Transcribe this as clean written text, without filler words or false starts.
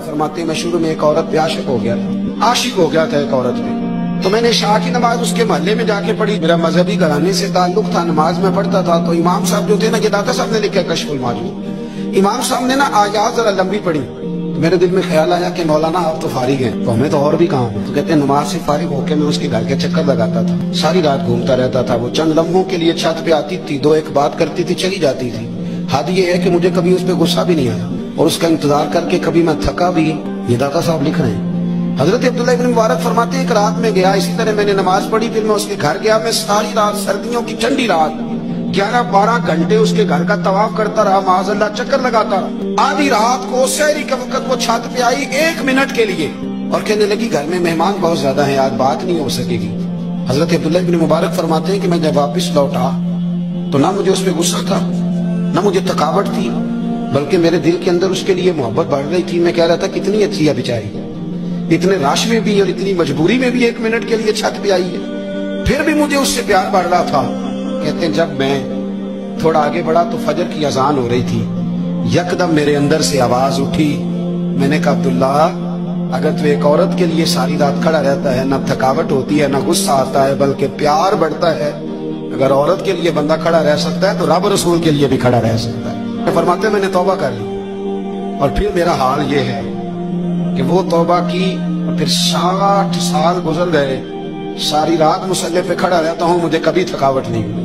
फरमाते हैं मैं शुरू में एक औरत पे आशिक हो गया था एक औरत पे। तो मैंने इशा की नमाज उसके मोहल्ले में जाके पढ़ी। मेरा मजहबी घराने से ताल्लुक था, नमाज में पढ़ता था। तो इमाम साहब जो थे ना, ये दाता साहब ने लिखा कशफुल माजून, इमाम साहब ने ना आयात जरा लंबी पढ़ी। तो मेरे दिल में ख्याल आया कि मौलाना आप तो फारिग हैं, तो हमें तो और भी काम है। तो कहते हैं नमाज से फारिग होकर मैं उसके घर के चक्कर लगाता था, सारी रात घूमता रहता था। वो चंद लम्हों के लिए छत पे आती थी, दो एक बात करती थी, चली जाती थी। हद ये है कि मुझे कभी उस पर गुस्सा भी नहीं आया और उसका इंतजार करके कभी मैं थका भी। ये दाता साहब लिख रहे हैं। हजरत अब्दुल्ला इब्न मुबारक फरमाते हैं एक रात में गया, इसी तरह मैंने नमाज पढ़ी, फिर मैं उसके घर गया। मैं सारी रात, सर्दियों की ठंडी रात, 11-12 घंटे उसके घर का तवाफ करता रहा, माज़अल्लाह चक्कर लगाता रहा। आधी रात को सहरी के वक्त वो छत पे आई 1 मिनट के लिए और कहने लगी घर में मेहमान बहुत ज्यादा हैं, आज बात नहीं हो सकेगी। हजरत अब्दुल्ला इब्न मुबारक फरमाते हैं कि मैं जब वापिस लौटा तो ना मुझे उस पर गुस्सा था, ना मुझे थकावट थी, बल्कि मेरे दिल के अंदर उसके लिए मोहब्बत बढ़ रही थी। मैं कह रहा था कितनी अच्छी है बेचारी, इतने राश में भी और इतनी मजबूरी में भी 1 मिनट के लिए छत पे आई है, फिर भी मुझे उससे प्यार बढ़ रहा था। कहते हैं जब मैं थोड़ा आगे बढ़ा तो फजर की अजान हो रही थी, यकदम मेरे अंदर से आवाज उठी। मैंने कहा अब्दुल्ला, अगर तू एक औरत के लिए सारी रात खड़ा रहता है, ना थकावट होती है, ना गुस्सा आता है, बल्कि प्यार बढ़ता है, अगर औरत के लिए बंदा खड़ा रह सकता है तो रब रसूल के लिए भी खड़ा रह सकता है। फरमाते मैंने तौबा कर ली और फिर मेरा हाल ये है कि वो तौबा की और फिर 60 साल गुजर गए, सारी रात मुसल्ले पे खड़ा रहता हूँ, मुझे कभी थकावट नहीं हुई।